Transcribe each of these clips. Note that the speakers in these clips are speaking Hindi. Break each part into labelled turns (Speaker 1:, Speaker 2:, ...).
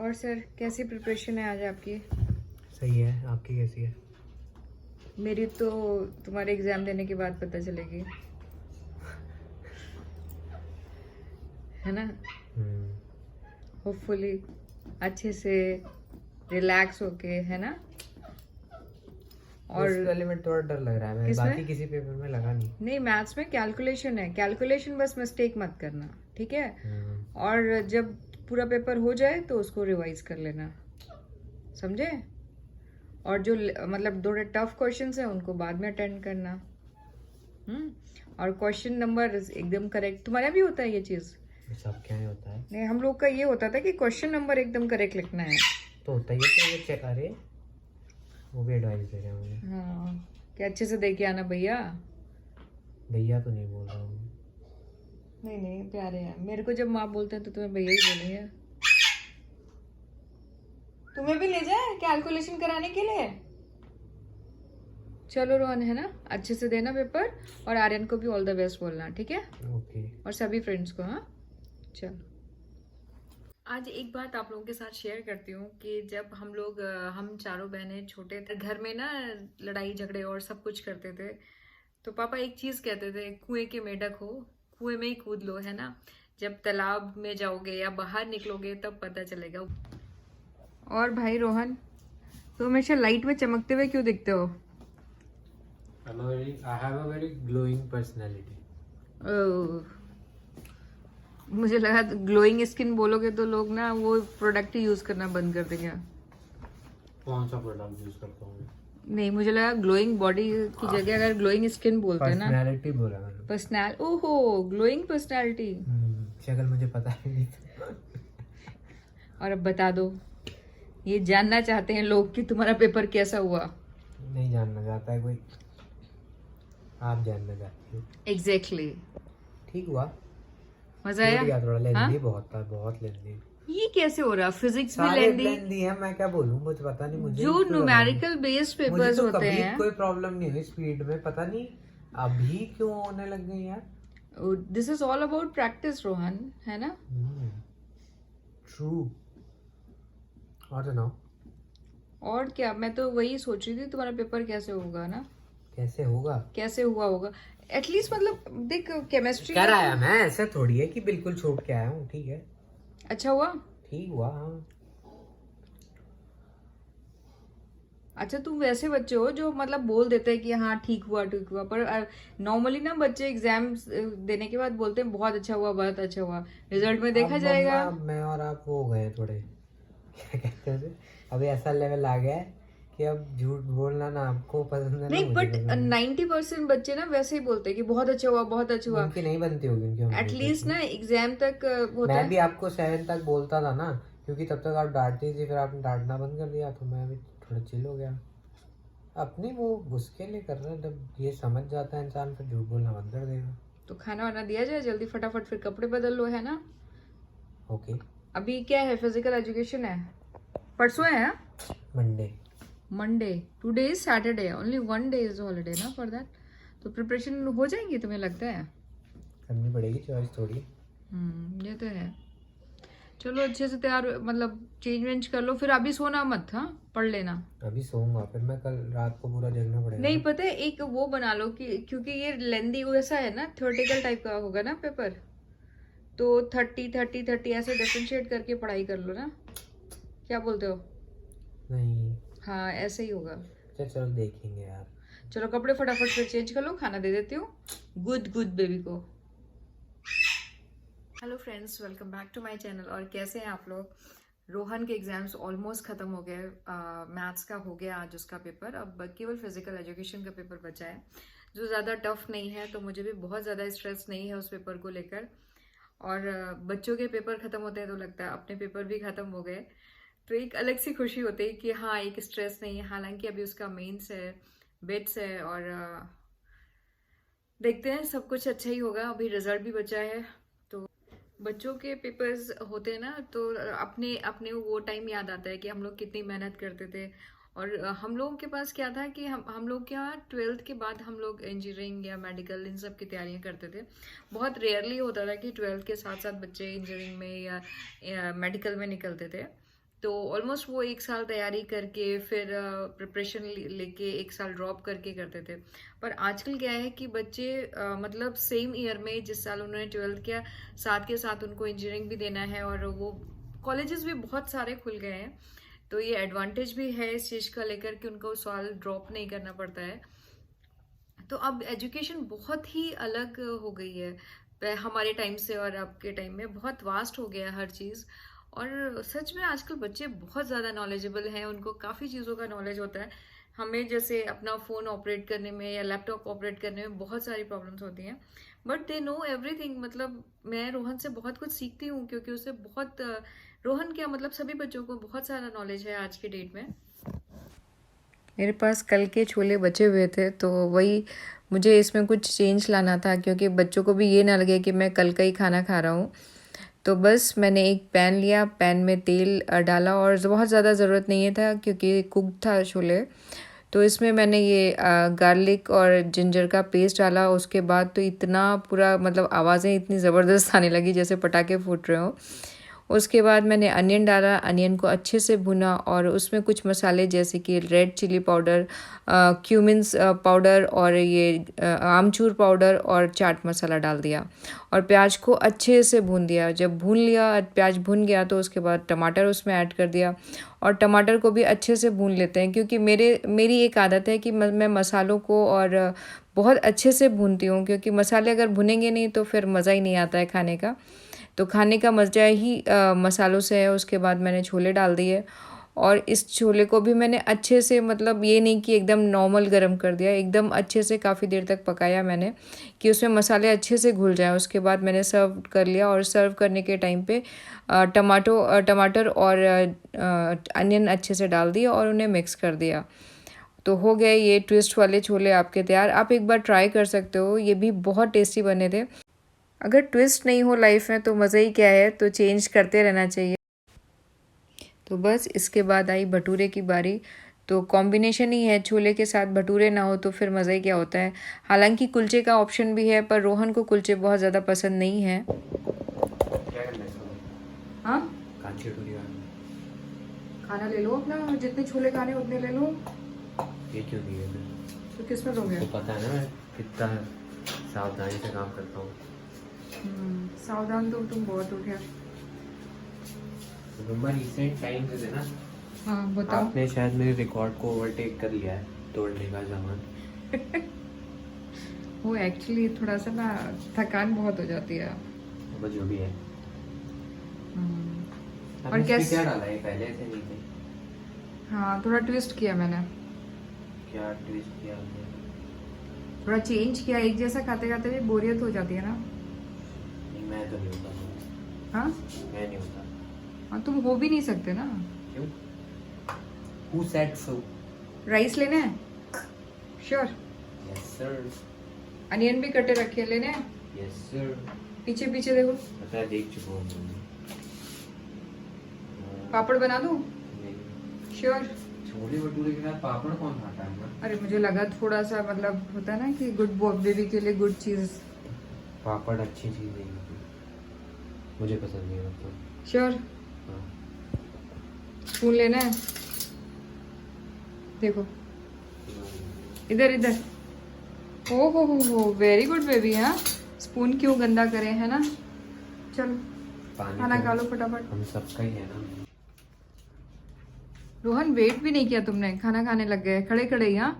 Speaker 1: और सर कैसी प्रिपरेशन है आज आपकी?
Speaker 2: सही है। आपकी कैसी है?
Speaker 1: मेरी तो तुम्हारे एग्जाम देने के बाद पता चलेगी, है ना? होपफुली अच्छे से रिलैक्स होके, है ना?
Speaker 2: और वाले में थोड़ा डर लग रहा है। मैं बाकी किसी पेपर में लगा नहीं।
Speaker 1: नहीं, मैथ्स में कैलकुलेशन है, कैलकुलेशन बस मिस्टेक मत करना, ठीक है? और जब पूरा पेपर हो जाए तो उसको रिवाइज कर लेना, समझे? और जो मतलब थोड़े टफ क्वेश्चंस हैं उनको बाद में अटेंड करना। और क्वेश्चन नंबर एकदम करेक्ट। तुम्हारा भी होता है ये चीज?
Speaker 2: सब क्या होता है?
Speaker 1: नहीं, हम लोग का ये होता था कि क्वेश्चन नंबर एकदम करेक्ट लिखना है।
Speaker 2: तो होता ही है। तो ये चेक। अरे वो भी एडवाइस दे रहे हैं मुझे।
Speaker 1: हाँ, क्या अच्छे से दे के आना भैया।
Speaker 2: भैया तो नहीं बोल रहा हूँ।
Speaker 1: नहीं नहीं, प्यारे हैं। मेरे को जब माँ बोलते हैं तो तुम्हें भैया ही बोलेंगे। तुम्हें भी ले जाए कैलकुलेशन कराने के लिए? चलो रोहन, है ना? अच्छे से देना पेपर, और आर्यन को भी ऑल द बेस्ट बोलना, ठीक है?
Speaker 2: ओके।
Speaker 1: और सभी फ्रेंड्स को। हाँ, चलो। आज एक बात आप लोगों के साथ शेयर करती हूँ कि जब हम चारों बहनें छोटे थे, घर में ना लड़ाई झगड़े और सब कुछ करते थे, तो पापा एक चीज कहते थे, कुएं के मेढक हो, कुएं में ही कूद लो, है ना? जब तालाब में जाओगे या बाहर निकलोगे तब पता चलेगा। और भाई रोहन, तो हमेशा लाइट में चमकते हुए क्यों दिखते हो?
Speaker 2: I have a very glowing personality.
Speaker 1: मुझे लगा ग्लोइंग स्किन बोलोगे तो लोग ना वो प्रोडक्ट यूज करना बंद कर देंगे।
Speaker 2: कौन सा प्रोडक्ट यूज करता हूँ?
Speaker 1: नहीं, मुझे लगा ग्लोइंग बॉडी की जगह अगर ग्लोइंग स्किन बोलते हैं ना।
Speaker 2: पर्सनैलिटी बोला मैंने।
Speaker 1: पर्सनैल ओहो, ग्लोइंग पर्सनैलिटी।
Speaker 2: शक्ल मुझे पता ही नहीं था।
Speaker 1: और अब बता दो, ये जानना चाहते हैं लोग कि तुम्हारा पेपर कैसा हुआ।
Speaker 2: नहीं जानना चाहता है कोई, आप जानना चाहती हो।
Speaker 1: एग्जैक्टली।
Speaker 2: ठीक हुआ।
Speaker 1: मजा आया?
Speaker 2: थोड़ा लेंदी बहुत था, बहुत लेंदी।
Speaker 1: ये कैसे हो रहा? फिजिक्स भी
Speaker 2: लेंदी है। मैं क्या बोलूं, मुझे पता नहीं। मुझे
Speaker 1: जो न्यूमेरिकल बेस्ड पेपर्स
Speaker 2: तो
Speaker 1: होते हैं,
Speaker 2: कोई प्रॉब्लम नहीं हुई स्पीड में, पता नहीं अभी क्यों होने लग गई यार।
Speaker 1: This is all about practice Rohan, है ना?
Speaker 2: ट्रू। और सुनाओ।
Speaker 1: और क्या, मैं तो वही सोच रही थी तुम्हारा पेपर कैसे होगा ना।
Speaker 2: कैसे होगा? कैसे
Speaker 1: हुआ होगा एटलीस्ट, मतलब देख, केमिस्ट्री
Speaker 2: कराया मैं, ऐसा थोड़ी है कि बिल्कुल छोड़ के आया हूँ। ठीक है,
Speaker 1: अच्छा हुआ।
Speaker 2: ठीक हुआ। हाँ।
Speaker 1: अच्छा, तुम वैसे बच्चे हो जो मतलब बोल देते हैं कि हाँ ठीक हुआ ठीक हुआ, पर नॉर्मली ना बच्चे एग्जाम देने के बाद बोलते हैं बहुत अच्छा हुआ, बहुत अच्छा हुआ। रिजल्ट में देखा जाएगा।
Speaker 2: मैं और आप वो हो गए थोड़े, क्या कहते हैं, अभी ऐसा लेवल आ गया है कि अब झूठ बोलना ना आपको पसंद है
Speaker 1: नहीं, बट 90% बच्चे ना वैसे ही बोलते हैं कि बहुत अच्छा हुआ, बहुत अच्छा हुआ।
Speaker 2: उनकी नहीं बनती होगी, उनकी
Speaker 1: एटलीस्ट ना एग्जाम तक होता
Speaker 2: मैं भी आपको 7 तक बोलता था ना, क्योंकि तब तक आप डांटती थी, फिर आपने डांटना बंद कर दिया, तो मैं भी थोड़ा चिल हो गया। अपनी वो उसके लिए कर रहे हैं, जब ये समझ जाता है इंसान फिर झूठ बोलना बंद कर देगा।
Speaker 1: तो खाना वाना दिया जाए जल्दी फटाफट, फिर कपड़े बदल लो, है ना?
Speaker 2: ओके।
Speaker 1: अभी क्या है, फिजिकल एजुकेशन है, परसों है Monday. Today is Saturday, only 1 day is holiday ना फॉर दैट। तो प्रिपरेशन हो जाएंगी तुम्हें लगता है?
Speaker 2: करनी पड़ेगी, चॉइस थोड़ी।
Speaker 1: ये तो है। चलो अच्छे से तैयार, मतलब चेंज वेंज कर लो, फिर अभी सोना मत, हाँ पढ़ लेना।
Speaker 2: अभी सोऊंगा, फिर मैं कल रात को पूरा जगना पड़ेगा।
Speaker 1: नहीं, पता है एक वो बना लो कि क्योंकि ये लेंदी वैसा है ना, थ्योरेटिकल टाइप का होगा ना पेपर, तो 30 ऐसे डिफरेंशिएट करके पढ़ाई कर लो ना। क्या बोलते हो?
Speaker 2: नहीं।
Speaker 1: हाँ, ऐसे ही होगा।
Speaker 2: चलो देखेंगे यार।
Speaker 1: चलो कपड़े फटाफट से चेंज कर लो, खाना दे देती हूँ गुड बेबी को। Hello friends, welcome back to my channel. और कैसे हैं आप लोग? रोहन के एग्जाम्स ऑलमोस्ट खत्म हो गए। मैथ्स का हो गया आज उसका पेपर, अब केवल फिजिकल एजुकेशन का पेपर बचा है, जो ज़्यादा टफ नहीं है, तो मुझे भी बहुत ज़्यादा स्ट्रेस नहीं है उस पेपर को लेकर। और बच्चों के पेपर खत्म होते हैं तो लगता है अपने पेपर भी खत्म हो गए, तो एक अलग सी खुशी होती है कि हाँ एक स्ट्रेस नहीं है। हालांकि अभी उसका मेंस है, बिट्स है, और देखते हैं सब कुछ अच्छा ही होगा। अभी रिजल्ट भी बचा है, तो बच्चों के पेपर्स होते हैं ना, तो अपने अपने वो टाइम याद आता है कि हम लोग कितनी मेहनत करते थे। और हम लोगों के पास क्या था कि हम लोग क्या 12th के बाद हम लोग इंजीनियरिंग या मेडिकल इन सब की तैयारियां करते थे। बहुत रेयरली होता था कि 12th के साथ साथ बच्चे इंजीनियरिंग में या मेडिकल में निकलते थे। तो ऑलमोस्ट वो 1 साल तैयारी करके फिर प्रिपरेशन लेके 1 साल ड्रॉप करके करते थे। पर आजकल क्या है कि बच्चे मतलब सेम ईयर में जिस साल उन्होंने 12th किया, साथ के साथ उनको इंजीनियरिंग भी देना है, और वो कॉलेजेस भी बहुत सारे खुल गए हैं। तो ये एडवांटेज भी है इस चीज़ का लेकर कि उनको साल ड्रॉप नहीं करना पड़ता है। तो अब एजुकेशन बहुत ही अलग हो गई है हमारे टाइम से, और अब के टाइम में बहुत वास्ट हो गया है हर चीज़। और सच में आजकल बच्चे बहुत ज़्यादा नॉलेजेबल हैं, उनको काफ़ी चीज़ों का नॉलेज होता है। हमें जैसे अपना फ़ोन ऑपरेट करने में या लैपटॉप ऑपरेट करने में बहुत सारी प्रॉब्लम्स होती हैं, बट दे नो एवरीथिंग। मतलब मैं रोहन से बहुत कुछ सीखती हूँ, क्योंकि उसे बहुत रोहन क्या मतलब सभी बच्चों को बहुत सारा नॉलेज है आज के डेट में। मेरे पास कल के छोले बचे हुए थे, तो वही मुझे इसमें कुछ चेंज लाना था, क्योंकि बच्चों को भी ये ना लगे कि मैं कल का ही खाना खा रहा हूँ। तो बस मैंने एक पैन लिया, पैन में तेल डाला, और बहुत ज़्यादा ज़रूरत नहीं है था क्योंकि कुक था छोले। तो इसमें मैंने ये गार्लिक और जिंजर का पेस्ट डाला। उसके बाद तो इतना पूरा मतलब आवाज़ें इतनी ज़बरदस्त आने लगी जैसे पटाखे फूट रहे हो। उसके बाद मैंने अनियन डाला, अनियन को अच्छे से भुना, और उसमें कुछ मसाले जैसे कि red chilli powder, cumins powder, और ये आमचूर पाउडर और चाट मसाला डाल दिया, और प्याज को अच्छे से भून दिया। जब भून लिया, प्याज भुन गया, तो उसके बाद टमाटर उसमें ऐड कर दिया, और टमाटर को भी अच्छे से भून लेते हैं, क्योंकि मेरी एक आदत है कि मैं मसालों को और बहुत अच्छे से भूनती हूँ, क्योंकि मसाले अगर भुनेंगे नहीं तो फिर मज़ा ही नहीं आता है खाने का। तो खाने का मज़ा ही मसालों से है। उसके बाद मैंने छोले डाल दिए, और इस छोले को भी मैंने अच्छे से, मतलब ये नहीं कि एकदम नॉर्मल गरम कर दिया, एकदम अच्छे से काफ़ी देर तक पकाया मैंने कि उसमें मसाले अच्छे से घुल जाएं। उसके बाद मैंने सर्व कर लिया, और सर्व करने के टाइम पे टमाटर और अनियन अच्छे से डाल दिया और उन्हें मिक्स कर दिया। तो हो गए ये ट्विस्ट वाले छोले आपके तैयार। आप एक बार ट्राई कर सकते हो, ये भी बहुत टेस्टी बने थे। अगर ट्विस्ट नहीं हो लाइफ में तो मज़ा ही क्या है, तो चेंज करते रहना चाहिए। तो बस इसके बाद आई भटूरे की बारी। तो कॉम्बिनेशन ही है, छोले के साथ भटूरे ना हो तो फिर मज़ा ही क्या होता है। हालांकि कुलचे का ऑप्शन भी है, पर रोहन को कुलचे बहुत ज़्यादा पसंद नहीं है।
Speaker 2: क्या करना है इसको?
Speaker 1: हाँ,
Speaker 2: कांची भटूरे
Speaker 1: खाना ले लो अपना, जितने छोले खाने उतने ले लो।
Speaker 2: ये क्यों नहीं है?
Speaker 1: तो किस में दोगे?
Speaker 2: तो पता है ना मैं कितना सावधानी से काम करता हूँ।
Speaker 1: सावधान तो तुम बहुत हो गया।
Speaker 2: रिसेंट टाइम से ना,
Speaker 1: हाँ बताओ।
Speaker 2: आपने शायद मेरे रिकॉर्ड को ओवरटेक कर लिया है, तोड़ने का ज़मान।
Speaker 1: वो एक्चुअली थोड़ा सा ना थकान बहुत हो जाती है।
Speaker 2: वो जो भी है।
Speaker 1: और
Speaker 2: आपने
Speaker 1: कैसे?
Speaker 2: क्या डाला है पहले से नहीं थे?
Speaker 1: हाँ, थोड़ा ट्विस्ट किया मैंने,
Speaker 2: क्या ट्विस्ट किया आपने?
Speaker 1: थोड़ा चेंज किया। एक जैसा खाते खाते भी बोरियत हो जाती है ना।
Speaker 2: नहीं, मैं तो नहीं होता।
Speaker 1: हाँ,
Speaker 2: मैं नहीं होता।
Speaker 1: हाँ तुम हो भी नहीं सकते ना।
Speaker 2: क्यों? Who said so?
Speaker 1: राइस लेने हैं? श्योर।
Speaker 2: Yes sir.
Speaker 1: अनियन भी कटे रखे लेने हैं?
Speaker 2: Yes sir.
Speaker 1: पीछे पीछे देखो।
Speaker 2: पता है, देख चुका हूँ मैं।
Speaker 1: पापड़ बना दूँ?
Speaker 2: नहीं।
Speaker 1: श्योर।
Speaker 2: छोले भटूरे के साथ पापड़ कौन खाता है ना?
Speaker 1: अरे मुझे लगा थोड़ा सा मतलब होता है ना कि गुड बेबी के लिए गुड चीज़।
Speaker 2: पापड़ अच्छी चीज़ नहीं होती, मुझे पसंद नहीं होता।
Speaker 1: श्योर।
Speaker 2: हाँ।
Speaker 1: स्पून लेना है? देखो इधर इधर। ओ हो वेरी गुड बेबी। हाँ, स्पून क्यों गंदा करे, है ना। चलो खाना खा लो फटाफट।
Speaker 2: हम सबका ही है ना।
Speaker 1: रोहन वेट भी नहीं किया तुमने, खाना खाने लग गए खड़े खड़े ही। हाँ,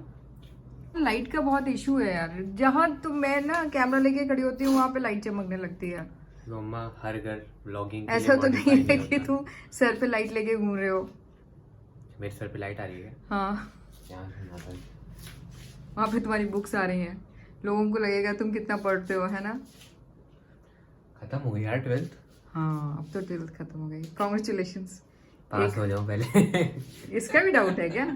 Speaker 1: लाइट का बहुत इशू है यार। जहाँ तुम मैं ना कैमरा लेके खड़ी होती हूँ वहाँ पे लाइट चमकने लगती है।
Speaker 2: मम्मा, हर घर व्लॉगिंग के
Speaker 1: ऐसा
Speaker 2: लिए
Speaker 1: तो नहीं है
Speaker 2: modify
Speaker 1: कि
Speaker 2: होता।
Speaker 1: तू सर पे लाइट लेके घूम रहे हो।
Speaker 2: मेरे सर पे लाइट आ रही है?
Speaker 1: हाँ,
Speaker 2: यहाँ से ना था।
Speaker 1: वहाँ पे तुम्हारी बुक्स आ रही हैं, लोगों को लगेगा तुम कितना पढ़ते हो, है ना।
Speaker 2: खत्म हो गई यार 12th।
Speaker 1: हाँ, अब तो 12th खत्म हो गई। कॉन्ग्रेचुलेशंस।
Speaker 2: पास हो जाऊं पहले।
Speaker 1: इसका भी डाउट है क्या?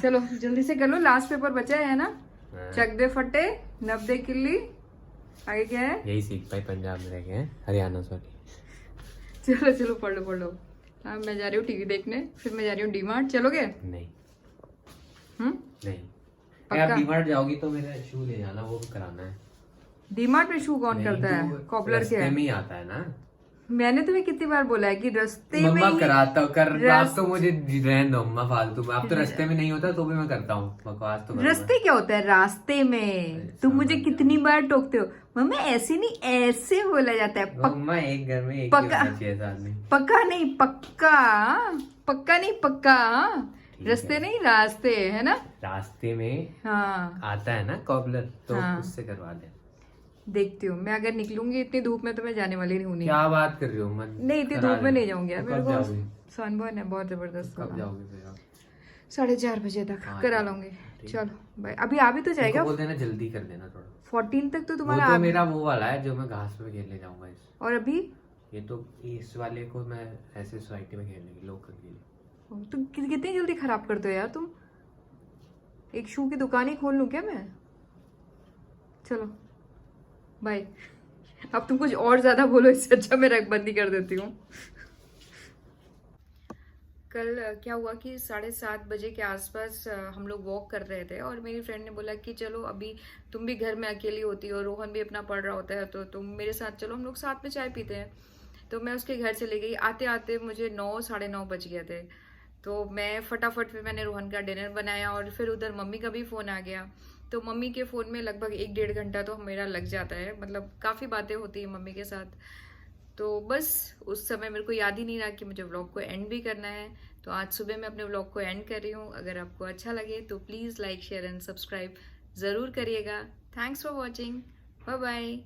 Speaker 1: चलो जल्दी से कर लो, लास्ट पेपर बचा है ना।
Speaker 2: हाँ।
Speaker 1: चक दे फटे, नब दे किल्ली। आगे क्या है?
Speaker 2: यही सीख पाई, पंजाब में रह गए हैं, हरियाणा सॉरी।
Speaker 1: चलो चलो पढ़ लो पढ़ लो। हाँ, मैं जा रही हूँ टीवी देखने, फिर मैं जा रही हूँ डीमार्ट। चलोगे?
Speaker 2: नहीं
Speaker 1: नहीं
Speaker 2: नहीं। आप डीमार्ट जाओगी तो मेरा शू ले जाना, वो भी कराना है।
Speaker 1: डीमार्ट में शू कौन
Speaker 2: नहीं
Speaker 1: करता है?
Speaker 2: तो
Speaker 1: कॉपलर के
Speaker 2: रास्ते
Speaker 1: है।
Speaker 2: में ही आता है ना।
Speaker 1: मैंने तुम्हें कितनी बार बोला है कि रास्ते में
Speaker 2: मम्मा
Speaker 1: ही
Speaker 2: कराता कर आप
Speaker 1: रस-
Speaker 2: तो मुझे रहने दो मम्मा फालतू में। आप तो रास्ते में नहीं होता तो भी मैं करता हूँ, बकवास तो करूंगा।
Speaker 1: रास्ते क्या होता है? रास्ते में तुम मुझे
Speaker 2: समझ
Speaker 1: कितनी बार टोकते हो। मम्मा ऐसे नहीं, ऐसे बोला जाता है।
Speaker 2: मम्मा एक घर में एक ही
Speaker 1: पक्का
Speaker 2: होना चाहिए साथ में।
Speaker 1: पक्का नहीं, पक्का पक्का नहीं, पक्का।
Speaker 2: ठीक
Speaker 1: रास्ते
Speaker 2: है।
Speaker 1: नहीं, रास्ते है ना।
Speaker 2: रास्ते में
Speaker 1: हाँ
Speaker 2: आता है ना कॉबलर, तो
Speaker 1: हाँ।
Speaker 2: उससे करवा दे।
Speaker 1: देखती हूँ मैं, अगर निकलूंगी इतनी धूप में तो मैं जाने वाली नहीं।
Speaker 2: क्या बात कर रही हो? मत
Speaker 1: नहीं, इतनी
Speaker 2: करा
Speaker 1: धूप में
Speaker 2: देना।
Speaker 1: नहीं जाऊंगी यार,
Speaker 2: तो
Speaker 1: मेरे
Speaker 2: कब
Speaker 1: को
Speaker 2: जाओगी?
Speaker 1: सनबर्न है बहुत जबरदस्त
Speaker 2: कब
Speaker 1: वाला।
Speaker 2: जाओगे फिर आप?
Speaker 1: 4:30 बजे तक
Speaker 2: हाँ,
Speaker 1: करा
Speaker 2: ठीक।
Speaker 1: लूंगी।
Speaker 2: ठीक।
Speaker 1: चलो भाई, अभी आ भी तो
Speaker 2: उनको
Speaker 1: जाएगा।
Speaker 2: बोल देना जल्दी कर देना थोड़ा।
Speaker 1: 14 तक तो
Speaker 2: वो
Speaker 1: तुम्हारा
Speaker 2: तो
Speaker 1: आ
Speaker 2: मेरा वो वाला है जो मैं घास पे खेलने जाऊंगा इस।
Speaker 1: और अभी
Speaker 2: ये तो इस वाले को मैं ऐसे सोसाइटी में खेलने की लोकल के लिए।
Speaker 1: तुम कितनी जल्दी खराब करते हो यार तुम। एक शू की दुकान ही खोल लूं क्या मैं? चलो बाय। अब तुम कुछ और ज्यादा बोलो, इससे अच्छा मैं रख बंदी कर देती हूँ। कल क्या हुआ कि 7:30 बजे के आसपास हम लोग वॉक कर रहे थे और मेरी फ्रेंड ने बोला कि चलो अभी तुम भी घर में अकेली होती हो, रोहन भी अपना पढ़ रहा होता है, तो तुम मेरे साथ चलो, हम लोग साथ में चाय पीते हैं। तो मैं उसके घर चली गई। आते आते मुझे 9 साढ़े 9 बज गए थे। तो मैं फटाफट फिर मैंने रोहन का डिनर बनाया और फिर उधर मम्मी का भी फ़ोन आ गया। तो मम्मी के फ़ोन में लगभग 1-1.5 घंटा तो मेरा लग जाता है, मतलब काफ़ी बातें होती हैं मम्मी के साथ। तो बस उस समय मेरे को याद ही नहीं रहा कि मुझे व्लॉग को एंड भी करना है। तो आज सुबह मैं अपने व्लॉग को एंड कर रही हूँ। अगर आपको अच्छा लगे तो please like share and subscribe ज़रूर करिएगा। Thanks for watching. Bye bye.